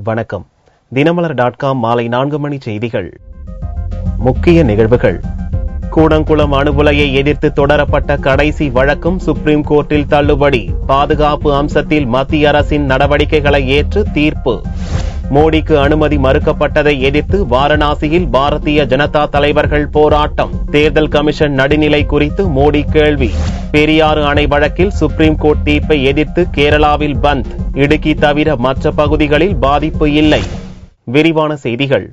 வணக்கம். தினமலர்.com மாலை 4 மணி செய்திகள். முக்கிய நிகழ்வுகள். கூடங்குளம் அணு உலையை எதிர்த்து தொடரப்பட்ட கடைசி வழக்கும் சுப்ரீம் கோர்ட்டில் தள்ளுபடி. பாதுகாப்பு அம்சத்தில் மத்திய அரசின் நடவடிக்கைகளை ஏற்று தீர்ப்பு. மோடிக்கு அனுமதி மறுக்கப்பட்டதை எதிர்த்து வாரணாசியில் பாரதிய ஜனதா தலைவர்கள் போராட்டம். தேர்தல் கமிஷன் நடுநிலை குறித்து மோடி கேள்வி. பெரியாறு அணை வழக்கில் சுப்ரீம் கோர்ட் தீர்ப்பை எதிர்த்து கேரளாவில் பந்த். இடுக்கி தவிர மற்ற பகுதிகளில் பாதிப்பு இல்லை. விரிவான செய்திகள்.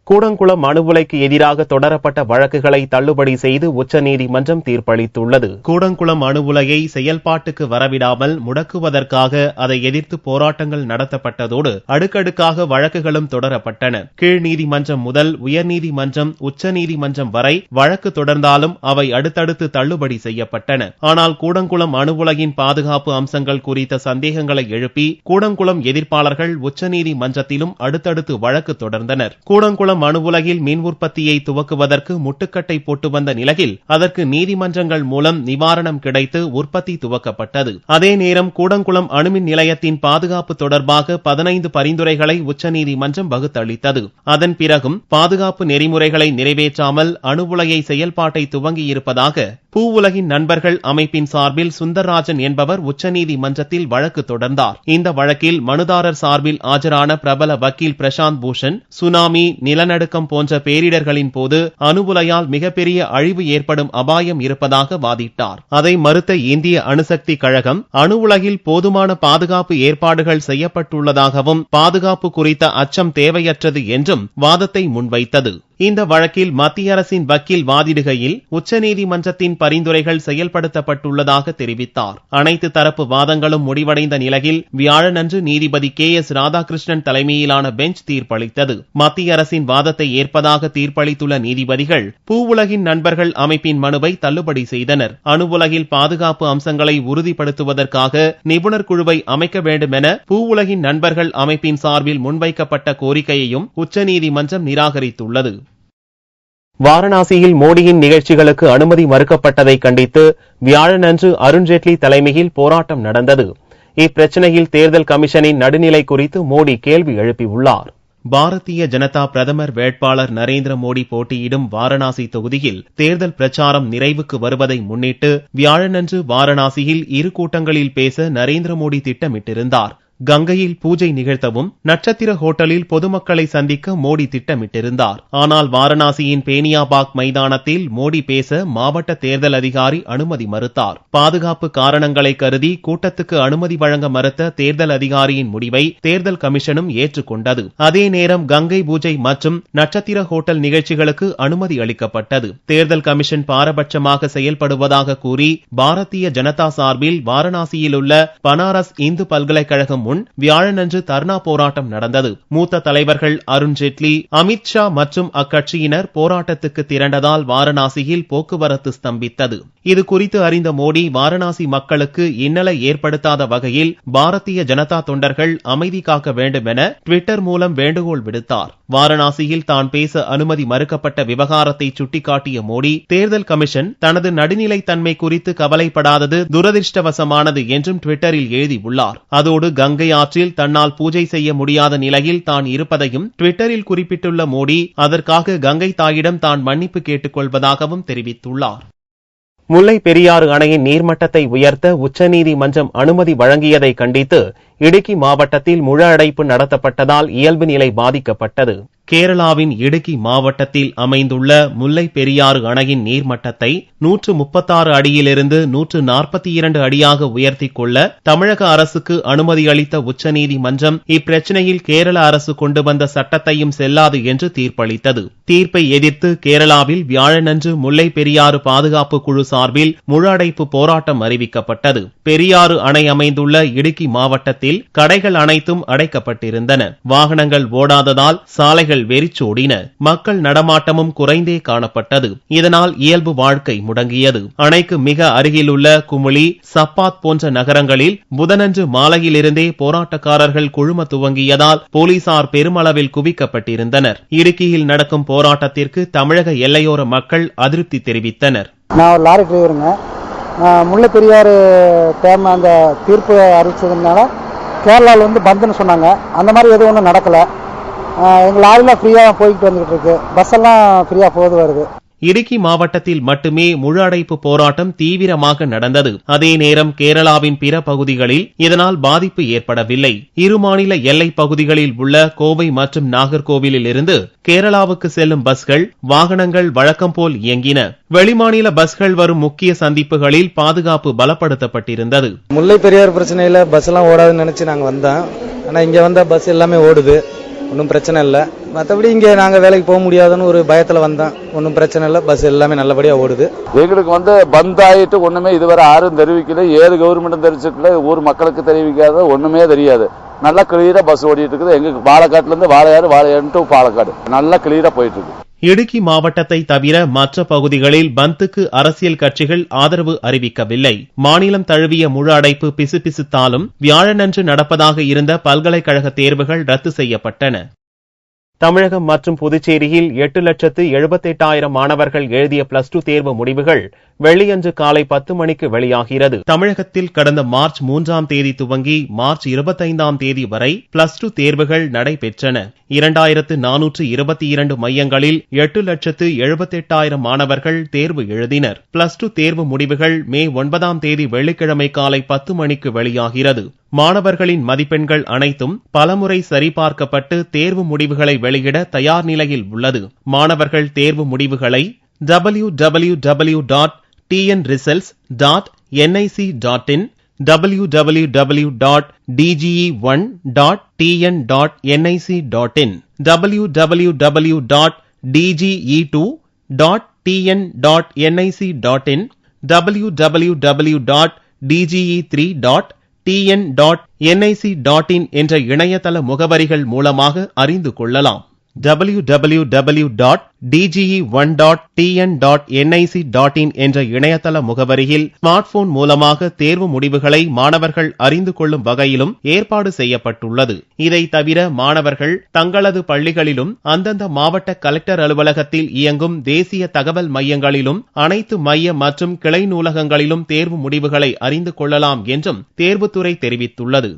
கூடங்குளம் அணு உலைக்கு எதிராக தொடரப்பட்ட வழக்குகளை தள்ளுபடி செய்து உச்சநீதிமன்றம் தீர்ப்பளித்துள்ளது. கூடங்குளம் அணு உலையை செயல்பாட்டுக்கு வரவிடாமல் முடக்குவதற்காக அதை எதிர்த்து போராட்டங்கள் நடத்தப்பட்டதோடு அடுக்கடுக்காக வழக்குகளும் தொடரப்பட்டன. கீழ் நீதிமன்றம் முதல் உயர்நீதிமன்றம், உச்சநீதிமன்றம் வரை வழக்கு தொடர்ந்தாலும் அவை அடுத்தடுத்து தள்ளுபடி செய்யப்பட்டன. ஆனால் கூடங்குளம் அணு உலையின் பாதுகாப்பு அம்சங்கள் குறித்த சந்தேகங்களை எழுப்பி கூடங்குளம் எதிர்ப்பாளர்கள் உச்சநீதிமன்றத்திலும் அடுத்தடுத்து வழக்கு தொடர்ந்தனர். கூடங்குளம் அணு உலையில் மின் உற்பத்தியை துவக்குவதற்கு முட்டுக்கட்டை போட்டு வந்த நிலையில் அதற்கு நீதிமன்றங்கள் மூலம் நிவாரணம் கிடைத்து உற்பத்தி துவக்கப்பட்டது. அதே நேரம் கூடங்குளம் அணுமின் நிலையத்தின் பாதுகாப்பு தொடர்பாக 15 பரிந்துரைகளை உச்சநீதிமன்றம் வகுத்தளித்தது. அதன் பிறகும் பாதுகாப்பு நெறிமுறைகளை நிறைவேற்றாமல் அணு உலையை செயல்பாட்டை துவங்கியிருப்பதாக பூவுலகின் நண்பர்கள் அமைப்பின் சார்பில் சுந்தர்ராஜன் என்பவர் உச்சநீதிமன்றத்தில் வழக்கு தொடர்ந்தார். இந்த வழக்கில் மனுதாரர் சார்பில் ஆஜரான பிரபல வக்கீல் பிரசாந்த் பூஷன், சுனாமி, நிலநடுக்கம் போன்ற பேரிடர்களின் போது அணு உலையால் மிகப்பெரிய அழிவு ஏற்படும் அபாயம் இருப்பதாக வாதிட்டார். அதை மறுத்த இந்திய அணுசக்தி கழகம் அணு உலையில் போதுமான பாதுகாப்பு ஏற்பாடுகள் செய்யப்பட்டுள்ளதாகவும் பாதுகாப்பு குறித்த அச்சம் தேவையற்றது என்றும் வாதத்தை முன்வைத்தது. இந்த வழக்கில் மத்திய அரசின் வக்கீல் வாதிடுகையில் உச்சநீதிமன்றத்தின் பரிந்துரைகள் செயல்படுத்தப்பட்டுள்ளதாக தெரிவித்தார். அனைத்து தரப்பு வாதங்களும் முடிவடைந்த நிலையில் வியாழனன்று நீதிபதி KS ராதாகிருஷ்ணன் தலைமையிலான பெஞ்ச் தீர்ப்பளித்தது. மத்திய அரசின் வாதத்தை ஏற்பதாக தீர்ப்பளித்துள்ள நீதிபதிகள் பூவுலகின் நண்பர்கள் அமைப்பின் மனுவை தள்ளுபடி செய்தனர். அணு உலகில் பாதுகாப்பு அம்சங்களை உறுதிப்படுத்துவதற்காக நிபுணர் குழுவை அமைக்க வேண்டும் என பூவுலகின் நண்பர்கள் அமைப்பின் சார்பில் முன்வைக்கப்பட்ட கோரிக்கையையும் உச்சநீதிமன்றம் நிராகரித்துள்ளது. வாரணாசியில் மோடியின் நிகழ்ச்சிகளுக்கு அனுமதி மறுக்கப்பட்டதை கண்டித்து வியாழனன்று அருண்ஜேட்லி தலைமையில் போராட்டம் நடந்தது. இப்பிரச்சனையில் தேர்தல் கமிஷனின் நடுநிலை குறித்து மோடி கேள்வி எழுப்பியுள்ளார். பாரதிய ஜனதா பிரதமர் வேட்பாளர் நரேந்திர மோடி போட்டியிடும் வாரணாசி தொகுதியில் தேர்தல் பிரச்சாரம் நிறைவுக்கு வருவதை முன்னிட்டு வியாழனன்று வாரணாசியில் 2 கூட்டங்களில் பேச நரேந்திர மோடி திட்டமிட்டிருந்தார். கங்கையில் பூஜை நிகழ்த்தவும் நட்சத்திர ஹோட்டலில் பொதுமக்களை சந்திக்க மோடி திட்டமிட்டிருந்தார். ஆனால் வாரணாசியின் பேனியாபாக் மைதானத்தில் மோடி பேச மாவட்ட தேர்தல் அதிகாரி அனுமதி மறுத்தார். பாதுகாப்பு காரணங்களை கருதி கூட்டத்துக்கு அனுமதி வழங்க மறுத்த தேர்தல் அதிகாரியின் முடிவை தேர்தல் கமிஷனும் ஏற்றுக்கொண்டது. அதே நேரம் கங்கை பூஜை மற்றும் நட்சத்திர ஹோட்டல் நிகழ்ச்சிகளுக்கு அனுமதி அளிக்கப்பட்டது. தேர்தல் கமிஷன் பாரபட்சமாக செயல்படுவதாக கூறி பாரதிய ஜனதா சார்பில் வாரணாசியில் உள்ள பனாரஸ் இந்து பல்கலைக்கழகம் முன் வியாழனன்று தர்ணா போராட்டம் நடந்தது. மூத்த தலைவர்கள் அருண்ஜேட்லி, அமித்ஷா மற்றும் அக்கட்சியினர் போராட்டத்துக்கு திரண்டதால் வாரணாசியில் போக்குவரத்து ஸ்தம்பித்தது. இது குறித்து அறிந்த மோடி வாரணாசி மக்களுக்கு இன்னலை ஏற்படுத்தாத வகையில் பாரதிய ஜனதா தொண்டர்கள் அமைதி காக்க வேண்டும் என ட்விட்டர் மூலம் வேண்டுகோள் விடுத்தார். வாரணாசியில் தான் பேச அனுமதி மறுக்கப்பட்ட விவகாரத்தை சுட்டிக்காட்டிய மோடி தேர்தல் கமிஷன் தனது நடுநிலை தன்மை குறித்து கவலைப்படாதது துரதிருஷ்டவசமானது என்றும் ட்விட்டரில் எழுதியுள்ளார். அதோடு கங்கை ஆற்றில் தன்னால் பூஜை செய்ய முடியாத நிலையில் தான் இருப்பதையும் ட்விட்டரில் குறிப்பிட்டுள்ள மோடி அதற்காக கங்கை தாயிடம் தான் மன்னிப்பு கேட்டுக் கொள்வதாகவும் தெரிவித்துள்ளார். முல்லை பெரியாறு அணையின் நீர்மட்டத்தை உயர்த்த உச்சநீதிமன்றம் அனுமதி வழங்கியதை கண்டித்து இடுக்கி மாவட்டத்தில் முழு அடைப்பு நடத்தப்பட்டதால் இயல்பு நிலை பாதிக்கப்பட்டது. கேரளாவின் இடுக்கி மாவட்டத்தில் அமைந்துள்ள முல்லை பெரியாறு அணையின் நீர்மட்டத்தை 136 அடியிலிருந்து 142 அடியாக உயர்த்திக் கொள்ள தமிழக அரசுக்கு அனுமதி அளித்த உச்சநீதிமன்றம் இப்பிரச்சனையில் கேரள அரசு கொண்டு வந்த சட்டத்தையும் செல்லாது என்று தீர்ப்பளித்தது. தீர்ப்பை எதிர்த்து கேரளாவில் வியாழனன்று முல்லை பெரியாறு பாதுகாப்பு குழு சார்பில் முழு அடைப்பு போராட்டம் அறிவிக்கப்பட்டது. பெரியாறு அணை அமைந்துள்ள இடுக்கி மாவட்டத்தில் கடைகள் அனைத்தும் அடைக்கப்பட்டிருந்தன. வாகனங்கள் ஓடாததால் சாலைகள் வெறிச்சோடின. மக்கள் நடமாட்டமும் குறைந்தே காணப்பட்டது. இதனால் இயல்பு வாழ்க்கை முடங்கியது. அணைக்கு மிக அருகிலுள்ள குமுளி, சப்பாத் போன்ற நகரங்களில் புதனன்று மாலையிலிருந்தே போராட்டக்காரர்கள் குழும துவங்கியதால் போலீசார் பெருமளவில் குவிக்கப்பட்டிருந்தனர். இடுக்கியில் நடக்கும் போராட்டத்திற்கு தமிழக எல்லையோர மக்கள் அதிருப்தி தெரிவித்தனர். நான் ஒரு லாரி டிரைவருங்க. முல்லை பெரியாறு டேம் அந்த தீர்ப்பு அறிவிச்சதுனால கேரளாவில் வந்து பந்துன்னு சொன்னாங்க. அந்த மாதிரி எதுவும் ஒன்றும் நடக்கலை. எங்கள் லாரிலாம் ஃப்ரீயாக போய்கிட்டு வந்துகிட்டு இருக்கு. பஸ் எல்லாம் ஃப்ரீயாக போகுது வருது. இடுக்கி மாவட்டத்தில் மட்டுமே முழு அடைப்பு போராட்டம் தீவிரமாக நடந்தது. அதே நேரம் கேரளாவின் பிற பகுதிகளில் இதனால் பாதிப்பு ஏற்படவில்லை. இரு மாநில எல்லை பகுதிகளில் உள்ள கோவை மற்றும் நாகர்கோவிலில் இருந்து கேரளாவுக்கு செல்லும் பஸ்கள், வாகனங்கள் வழக்கம் போல் இயங்கின. வெளிமாநில பஸ்கள் வரும் முக்கிய சந்திப்புகளில் பாதுகாப்பு பலப்படுத்தப்பட்டிருந்தது. முல்லை பெரியார் பிரச்சனையில பஸ் எல்லாம் ஓடாதுன்னு நினைச்சு நாங்க வந்தோம். ஆனா இங்க வந்த பஸ் எல்லாமே ஓடுது, ஒன்றும் பிரச்சனை இல்லை. மற்றபடி இங்கே நாங்கள் வேலைக்கு போக முடியாதுன்னு ஒரு பயத்தில் வந்தோம். ஒன்றும் பிரச்சனை இல்லை, பஸ் எல்லாமே நல்லபடியாக ஓடுது. எங்களுக்கு பந்த் ஆகிட்டு ஒன்றுமே இதுவரை யாரும் தெரிவிக்கல, ஏது கவர்மெண்ட்டும் தெரிவிக்கல, ஊர் மக்களுக்கு தெரிவிக்காத ஒன்றுமே தெரியாது. நல்லா கிளியரா பஸ் ஓடிட்டு இருக்குது. எங்களுக்கு பாலக்காட்டுலேருந்து வாழையாறு டு பாலக்காடு நல்லா கிளியரா போயிட்டு இருக்கு. இடுக்கி மாவட்டத்தை தவிர மற்ற பகுதிகளில் பந்துக்கு அரசியல் கட்சிகள் ஆதரவு அறிவிக்கவில்லை. மாநிலம் தழுவிய முழு அடைப்பு பிசுபிசுத்தாலும் வியாழனன்று நடப்பதாக இருந்த பல்கலைக்கழக தேர்வுகள் ரத்து செய்யப்பட்டன. தமிழகம் மற்றும் புதுச்சேரியில் 8,78,000 மாணவர்கள் எழுதிய பிளஸ் 2 தேர்வு முடிவுகள் வெள்ளியன்று காலை 10 மணிக்கு வெளியாகிறது. தமிழகத்தில் கடந்த மார்ச் 3ஆம் தேதி துவங்கி மார்ச் 25ஆம் தேதி வரை பிளஸ் 2 தேர்வுகள் நடைபெற்றன. 2422 மையங்களில் 8,78,000 மாணவர்கள் தேர்வு எழுதினர். பிளஸ் 2 தேர்வு முடிவுகள் மே 9ஆம் தேதி வெள்ளிக்கிழமை காலை 10 மணிக்கு வெளியாகிறது. மாணவர்களின் மதிப்பெண்கள் அனைத்தும் பலமுறை சரிபார்க்கப்பட்டு தேர்வு முடிவுகளை வெளியிட தயார் நிலையில் உள்ளது. மாணவர்கள் தேர்வு முடிவுகளை www.tnresults.nic.in, www.dge1.tn.nic.in, www.dge2.tn.nic.in, www.dge3.tn.nic.in என்ற இணையதள முகவரிகள் மூலமாக அறிந்து கொள்ளலாம். www.dge1.tn.nic.in என்ற இணையதள முகவரியில் ஸ்மார்ட் போன் மூலமாக தேர்வு முடிவுகளை மாணவர்கள் அறிந்து கொள்ளும் வகையிலும் ஏற்பாடு செய்யப்பட்டுள்ளது. இதை தவிர மாணவர்கள் தங்களது பள்ளிகளிலும் அந்தந்த மாவட்ட கலெக்டர் அலுவலகத்தில் இயங்கும் தேசிய தகவல் மையங்களிலும் அனைத்து மைய மற்றும் கிளை நூலகங்களிலும் தேர்வு முடிவுகளை அறிந்து கொள்ளலாம் என்றும் தேர்வுத்துறை தெரிவித்துள்ளது.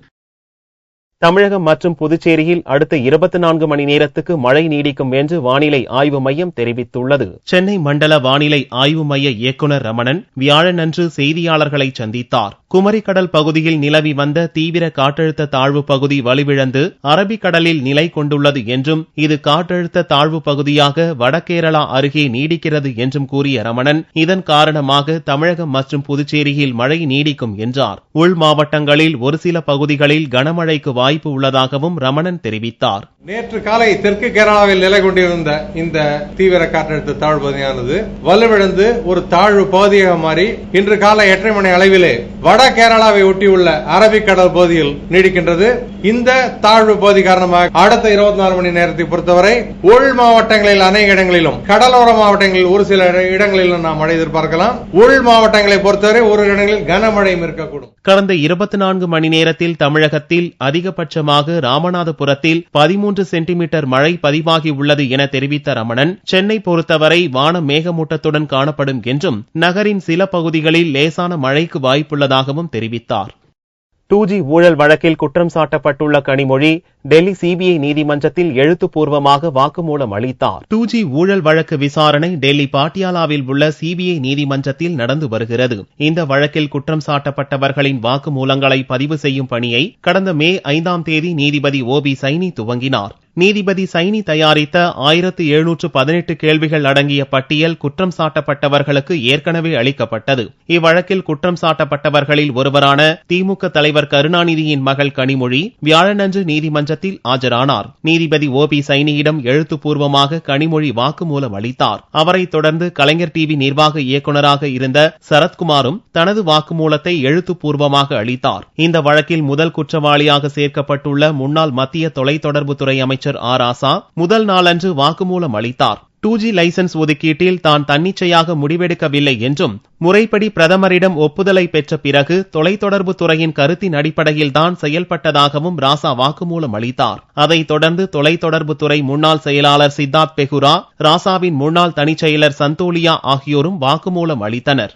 தமிழகம் மற்றும் புதுச்சேரியில் அடுத்த 24 மணி நேரத்துக்கு மழை நீடிக்கும் என்று வானிலை ஆய்வு மையம் தெரிவித்துள்ளது. சென்னை மண்டல வானிலை ஆய்வு மைய இயக்குநர் ரமணன் வியாழனன்று செய்தியாளர்களை சந்தித்தார். குமரிக்கடல் பகுதியில் நிலவி வந்த தீவிர காற்றழுத்த தாழ்வு பகுதி வலுவிழந்து அரபிக்கடலில் நிலை கொண்டுள்ளது என்றும் இது காற்றழுத்த தாழ்வு பகுதியாக வடகேரளா அருகே நீடிக்கிறது என்றும் கூறிய ரமணன் இதன் காரணமாக தமிழகம் மற்றும் புதுச்சேரியில் மழை நீடிக்கும் என்றார். உள் மாவட்டங்களில் ஒரு சில பகுதிகளில் கனமழைக்கு வாய்ப்பு உள்ளதாகவும் ரமணன் தெரிவித்தார். நேற்று காலை தெற்கு கேரளாவில் நிலை கொண்டிருந்த இந்த தீவிர காற்றழுத்த தாழ்வு பகுதியானது வலுவிழந்து ஒரு தாழ்வு பகுதியாக மாறி இன்று காலை 8:30 மணி அளவிலே வட கேரளாவை ஒட்டியுள்ள அரபிக்கடல் பகுதியில் நீடிக்கின்றது. இந்த தாழ்வு பகுதி காரணமாக அடுத்த 24 மணி நேரத்தை பொறுத்தவரை உள் மாவட்டங்களில் அநேக இடங்களிலும் கடலோர மாவட்டங்களில் ஒரு சில இடங்களிலும் நாம் மழை எதிர்பார்க்கலாம். உள் மாவட்டங்களை பொறுத்தவரை ஒரு இடங்களில் கனமழையும் இருக்கக்கூடும். கடந்த 24 மணி நேரத்தில் தமிழகத்தில் அதிகபட்சமாக ராமநாதபுரத்தில் 13 சென்டிமீட்டர் மழை பதிவாகி உள்ளது என தெரிவித்த ரமணன் சென்னை பொறுத்தவரை வானம் மேகமூட்டத்துடன் காணப்படும் என்றும் நகரின் சில பகுதிகளில் லேசான மழைக்கு வாய்ப்புள்ளதாகவும் தெரிவித்தார். 2G ஊழல் வழக்கில் குற்றம் சாட்டப்பட்டுள்ள கனிமொழி டெல்லி சிபிஐ நீதிமன்றத்தில் எழுத்துப்பூர்வமாக வாக்குமூலம் அளித்தார். 2G ஊழல் வழக்கு விசாரணை டெல்லி பாட்டியாலாவில் உள்ள சிபிஐ நீதிமன்றத்தில் நடந்து வருகிறது. இந்த வழக்கில் குற்றம் சாட்டப்பட்டவர்களின் வாக்குமூலங்களை பதிவு செய்யும் பணியை கடந்த மே 5ஆம் தேதி நீதிபதி OB சைனி துவங்கினார். நீதிபதி சைனி தயாரித்த 1718 கேள்விகள் அடங்கிய பட்டியல் குற்றம் சாட்டப்பட்டவர்களுக்கு ஏற்கனவே அளிக்கப்பட்டது. இவ்வழக்கில் குற்றம் சாட்டப்பட்டவர்களில் ஒருவரான திமுக தலைவர் கருணாநிதியின் மகள் கனிமொழி வியாழனன்று நீதிமன்றத்தில் ஆஜரானார். நீதிபதி OB சைனியிடம் எழுத்துப்பூர்வமாக கனிமொழி வாக்குமூலம் அளித்தார். அவரைத் தொடர்ந்து கலைஞர் டிவி நிர்வாக இயக்குநராக இருந்த சரத்குமாரும் தனது வாக்குமூலத்தை எழுத்துப்பூர்வமாக அளித்தார். இந்த வழக்கில் முதல் குற்றவாளியாக சேர்க்கப்பட்டுள்ள முன்னாள் மத்திய தொலைத்தொடர்புத்துறை அமைச்சர் ராசா முதல் நாளன்று வாக்குமூலம் அளித்தார். 2G லைசன்ஸ் ஒதுக்கீட்டில் தான் தன்னிச்சையாக முடிவெடுக்கவில்லை என்றும் முறைப்படி பிரதமரிடம் ஒப்புதலை பெற்ற பிறகு தொலைத்தொடர்பு துறையின் கருத்தின் அடிப்படையில் தான் செயல்பட்டதாகவும் ராசா வாக்குமூலம் அளித்தார். அதைத் தொடர்ந்து தொலைத்தொடர்பு துறை முன்னாள் செயலாளர் சித்தார்த் பெகுரா, ராசாவின் முன்னாள் தனிச் செயலர் சந்தோலியா ஆகியோரும் வாக்குமூலம் அளித்தனர்.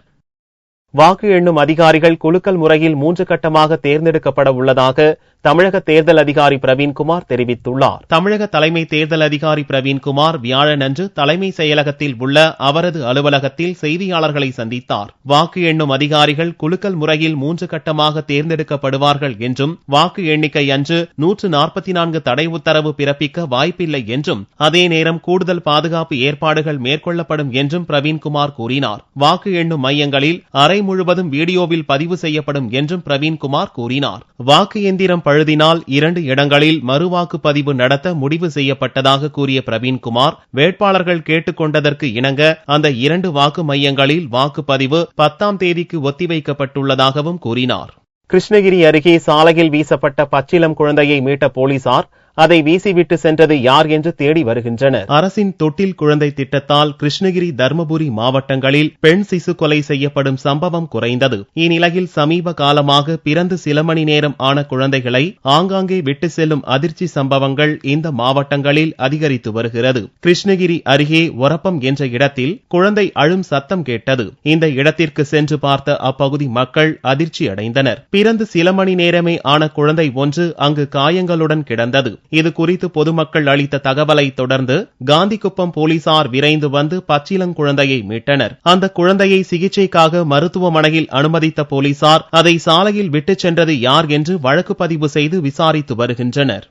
வாக்கு எண்ணும் அதிகாரிகள் குலுக்கல் முறையில் 3 கட்டமாக தேர்ந்தெடுக்கப்பட உள்ளதாக தமிழக தேர்தல் அதிகாரி பிரவீன்குமார் தெரிவித்துள்ளார். தமிழக தலைமை தேர்தல் அதிகாரி பிரவீன்குமார் வியாழனன்று தலைமை செயலகத்தில் உள்ள அவரது அலுவலகத்தில் செய்தியாளர்களை சந்தித்தார். வாக்கு எண்ணும் அதிகாரிகள் குலுக்கல் முறையில் 3 கட்டமாக தேர்ந்தெடுக்கப்படுவார்கள் என்றும் வாக்கு எண்ணிக்கை அன்று 144 தடை உத்தரவு பிறப்பிக்க வாய்ப்பில்லை என்றும் அதே நேரம் கூடுதல் பாதுகாப்பு ஏற்பாடுகள் மேற்கொள்ளப்படும் என்றும் பிரவீன்குமார் கூறினார். வாக்கு எண்ணும் மையங்களில் அறை முழுவதும் வீடியோவில் பதிவு செய்யப்படும் என்றும் பிரவீன்குமார் கூறினார். வாக்கு எந்திரம் பழுதினால் 2 இடங்களில் மறுவாக்குப்பதிவு நடத்த முடிவு செய்யப்பட்டதாக கூறிய பிரவீன்குமார், வேட்பாளர்கள் கேட்டுக் கொண்டதற்கு இணங்க அந்த 2 வாக்கு மையங்களில் வாக்குப்பதிவு 10ஆம் தேதிக்கு ஒத்திவைக்கப்பட்டுள்ளதாகவும் கூறினார். கிருஷ்ணகிரி அருகே சாலையில் வீசப்பட்ட பச்சிளம் குழந்தையை மீட்ட போலீசார் அதை வீசிவிட்டு சென்றது யார் என்று தேடி வருகின்றனர். அரசின் தொட்டில் குழந்தை திட்டத்தால் கிருஷ்ணகிரி, தர்மபுரி மாவட்டங்களில் பெண் சிசு கொலை செய்யப்படும் சம்பவம் குறைந்தது. இந்நிலையில் சமீப காலமாக பிறந்து சில மணி நேரம் ஆன குழந்தைகளை ஆங்காங்கே விட்டு செல்லும் அதிர்ச்சி சம்பவங்கள் இந்த மாவட்டங்களில் அதிகரித்து வருகிறது. கிருஷ்ணகிரி அருகே ஒரப்பம் என்ற இடத்தில் குழந்தை அழும் சத்தம் கேட்டது. இந்த இடத்திற்கு சென்று பார்த்த அப்பகுதி மக்கள் அதிர்ச்சி அடைந்தனர். பிறந்து சில மணி நேரமே ஆன குழந்தை ஒன்று அங்கு காயங்களுடன் கிடந்தது. இது குறித்து பொதுமக்கள் அளித்த தகவலை தொடர்ந்து காந்திக்குப்பம் போலீசார் விரைந்து வந்து பச்சிளங்குழந்தையை மீட்டனர். அந்த குழந்தையை சிகிச்சைக்காக மருத்துவமனையில் அனுமதித்த போலீசார் அதை சாலையில் விட்டுச் சென்றது யார் என்று வழக்கு பதிவு செய்து விசாரித்து வருகின்றனர்.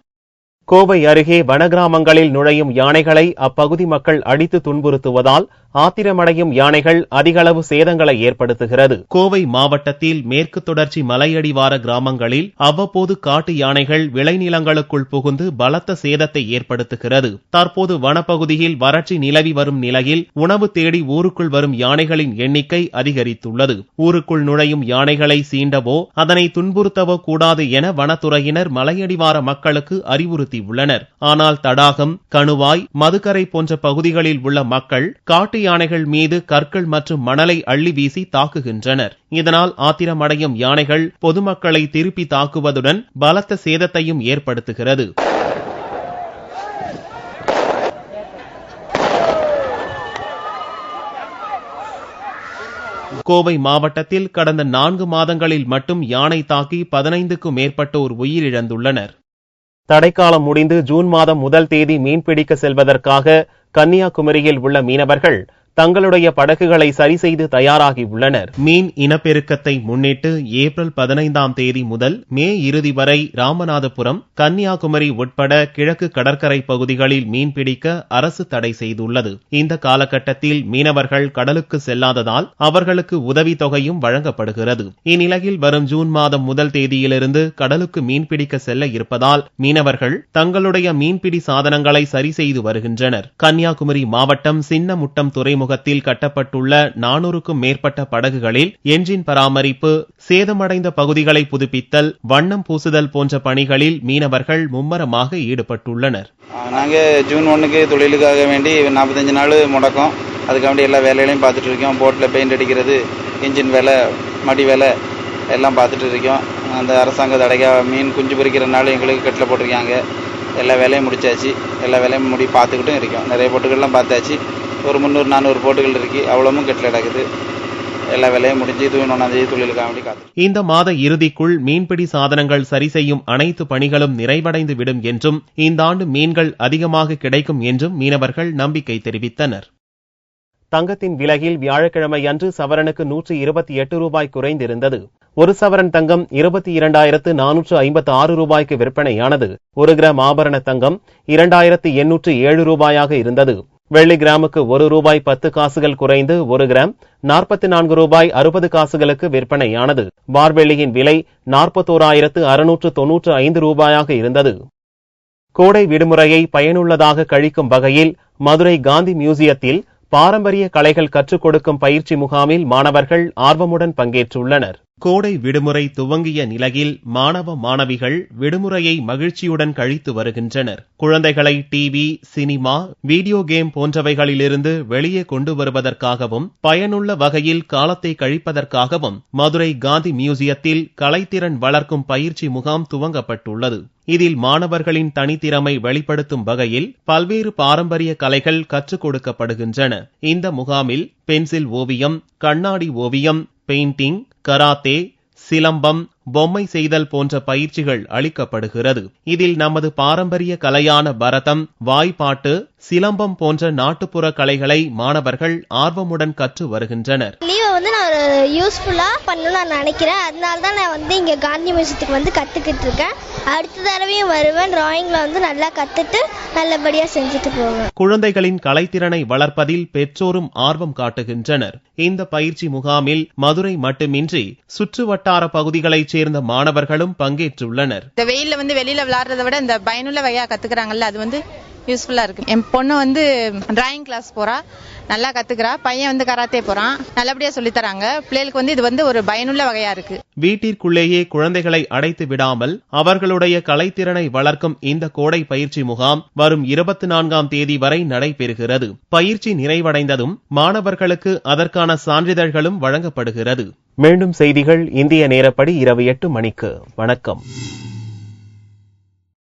கோவை அருகே வனகிராமங்களில் நுழையும் யானைகளை அப்பகுதி மக்கள் அடித்து துன்புறுத்துவதால் ஆத்திரமடையும் யானைகள் அதிகளவு சேதங்களை ஏற்படுத்துகிறது. கோவை மாவட்டத்தில் மேற்கு தொடர்ச்சி மலையடிவார கிராமங்களில் அவ்வப்போது காட்டு யானைகள் விளைநிலங்களுக்குள் புகுந்து பலத்த சேதத்தை ஏற்படுத்துகிறது. தற்போது வனப்பகுதியில் வறட்சி நிலவி வரும் நிலையில் உணவு தேடி ஊருக்குள் வரும் யானைகளின் எண்ணிக்கை அதிகரித்துள்ளது. ஊருக்குள் நுழையும் யானைகளை சீண்டவோ அதனை துன்புறுத்தவோ கூடாது என வனத்துறையினர் மலையடிவார மக்களுக்கு அறிவுறுத்தியுள்ளனர். ஆனால் தடாகம், கணுவாய், மதுக்கரை போன்ற பகுதிகளில் உள்ள மக்கள் காட்டு யானைகள் மீது கற்கள் மற்றும் மணலை அள்ளி வீசி தாக்குகின்றனர். இதனால் ஆத்திரமடையும் யானைகள் பொதுமக்களை திருப்பி தாக்குவதுடன் பலத்த சேதத்தையும் ஏற்படுத்துகிறது. கோவை மாவட்டத்தில் கடந்த 4 மாதங்களில் மட்டும் யானை தாக்கி 15க்கும் மேற்பட்டோர் உயிரிழந்துள்ளனர். தடைக்காலம் முடிந்து ஜூன் மாதம் 1 தேதி மீன்பிடிக்க செல்வதற்காக கன்னியாகுமரியில் உள்ள மீனவர்கள் தங்களுடைய படகுகளை சரி செய்து தயாராகியுள்ளனர். மீன் இனப்பெருக்கத்தை முன்னிட்டு ஏப்ரல் 15ஆம் தேதி முதல் மே இறுதி வரை ராமநாதபுரம், கன்னியாகுமரி உட்பட கிழக்கு கடற்கரை பகுதிகளில் மீன்பிடிக்க அரசு தடை செய்துள்ளது. இந்த காலகட்டத்தில் மீனவர்கள் கடலுக்கு செல்லாததால் அவர்களுக்கு உதவித்தொகையும் வழங்கப்படுகிறது. இந்நிலையில் வரும் ஜூன் மாதம் 1 தேதியிலிருந்து கடலுக்கு மீன்பிடிக்க செல்ல இருப்பதால் மீனவர்கள் தங்களுடைய மீன்பிடி சாதனங்களை சரி செய்து வருகின்றனர். கன்னியாகுமரி மாவட்டம் சின்னமுட்டம் துறைமுகத்தில் கட்டப்பட்டுள்ள 400க்கும் மேற்பட்ட படகுகளில் என்ஜின் பராமரிப்பு, சேதமடைந்த பகுதிகளை புதுப்பித்தல், வண்ணம் பூசுதல் போன்ற பணிகளில் மீனவர்கள் மும்மரமாக ஈடுபட்டுள்ளனர். நாங்க ஜூன் 1க்கு தொழிலுக்காக வேண்டி 45 நாள் முடக்கம். அதுக்காக வேண்டி எல்லா வேலைகளையும் பார்த்துட்டு இருக்கோம். போட்ல பெயிண்ட் அடிக்கிறது, இன்ஜின் வேலை, மடி வேலை எல்லாம் பார்த்துட்டு இருக்கோம். அந்த அரசாங்க தடைக்காக மீன் குஞ்சு பொறிக்கிறனால எங்களுக்கு கட்டில் போட்டிருக்காங்க. எல்லா வேலையும் முடிச்சாச்சு. எல்லா வேலையும் பார்த்துக்கிட்டும் இருக்கோம். நிறைய போட்டுகள்லாம் பார்த்தாச்சு. ஒரு 300-400 போட்டுகள் இருக்கு. அவ்வளவும் கட்டில் கிடக்குது. எல்லா வேலையும் முடிஞ்சு ஜூன் 1ஆம் தேதி தொழிலுக்காக வேண்டி காத்து. இந்த மாத இறுதிக்குள் மீன்பிடி சாதனங்கள் சரி செய்யும் அனைத்து பணிகளும் நிறைவடைந்து விடும் என்றும் இந்த ஆண்டு மீன்கள் அதிகமாக கிடைக்கும் என்றும் மீனவர்கள் நம்பிக்கை தெரிவித்தனர். தங்கத்தின் விலையில் வியாழக்கிழமை அன்று சவரனுக்கு 128 ரூபாய் குறைந்திருந்தது. ஒரு சவரன் தங்கம் 22,456 ரூபாய்க்கு விற்பனையானது. 1 கிராம் ஆபரண தங்கம் 2,807 ரூபாயாக இருந்தது. வெள்ளி கிராமுக்கு 1 ரூபாய் 10 காசுகள் குறைந்து 1 கிராம் 44 ரூபாய் 60 காசுகளுக்கு விற்பனையானது. பார்வெள்ளியின் விலை 41,695 ரூபாயாக இருந்தது. கோடை விடுமுறையை பயனுள்ளதாக கழிக்கும் வகையில் மதுரை காந்தி மியூசியத்தில் பாரம்பரிய கலைகள் கற்றுக் கொடுக்கும் பயிற்சி முகாமில் மாணவர்கள் ஆர்வமுடன் பங்கேற்றுள்ளனர். கோடை விடுமுறை துவங்கிய நிலையில் மாணவ மாணவிகள் விடுமுறையை மகிழ்ச்சியுடன் கழித்து வருகின்றனர். குழந்தைகளை டிவி, சினிமா, வீடியோ கேம் போன்றவைகளிலிருந்து வெளியே கொண்டு வருவதற்காகவும் பயனுள்ள வகையில் காலத்தை கழிப்பதற்காகவும் மதுரை காந்தி மியூசியத்தில் கலைத்திறன் வளர்க்கும் பயிற்சி முகாம் துவங்கப்பட்டுள்ளது. இதில் மாணவர்களின் தனித்திறமை வெளிப்படுத்தும் வகையில் பல்வேறு பாரம்பரிய கலைகள் கற்றுக் கொடுக்கப்படுகின்றன. இந்த முகாமில் பென்சில் ஓவியம், கண்ணாடி ஓவியம், பெயிண்டிங், கராத்தே, சிலம்பம், பொம்மை செய்தல் போன்ற பயிற்சிகள் அளிக்கப்படுகிறது. இதில் நமது பாரம்பரிய கலையான பரதம், வாய்ப்பாட்டு, சிலம்பம் போன்ற நாட்டுப்புற கலைகளை மாணவர்கள் ஆர்வமுடன் கற்று வருகின்றனர். நான் யூஸ்ஃபுல்லா பண்ணணும்னு நான் நினைக்கிறேன். அதனால தான் நான் இங்க காந்தி மியூசியத்துக்கு கத்துக்கிட்டு இருக்கேன். அடுத்த தடவையும் வருவேன். டிராயிங்ல நல்லா கத்துட்டு நல்லபடியா செஞ்சுட்டு போவேன். குழந்தைகளின் கலைத்திறனை வளர்ப்பதில் பெற்றோரும் ஆர்வம் காட்டுகின்றனர். இந்த பயிற்சி முகாமில் மதுரை மட்டுமின்றி சுற்றுவட்டார பகுதிகளைச் சேர்ந்த மாணவர்களும் பங்கேற்றுள்ளனர். இந்த வெயில்ல வெளியில விளையாடுறதை விட இந்த பயனுள்ள வகையா கத்துக்கிறாங்கல்ல, அது யூஸ்ஃபுல்லா இருக்கு. என் பொண்ணு டிராயிங் கிளாஸ் போறா, நல்லா கத்துக்கிறா. பையன் கராத்தே போறான், நல்லபடியா சொல்லித் தராங்க. பிள்ளைகளுக்கு இது ஒரு பயனுள்ள வகையா இருக்கு. வீட்டிற்குள்ளேயே குழந்தைகளை அடைத்து விடாமல் அவர்களுடைய கலைத்திறனை வளர்க்கும் இந்த கோடை பயிற்சி முகாம் வரும் 24ஆம் தேதி வரை நடைபெறுகிறது. பயிற்சி நிறைவடைந்ததும் மாணவர்களுக்கு அதற்கான சான்றிதழ்களும் வழங்கப்படுகிறது. மீண்டும் செய்திகள் இந்திய நேரப்படி இரவு 8 மணிக்கு. வணக்கம்.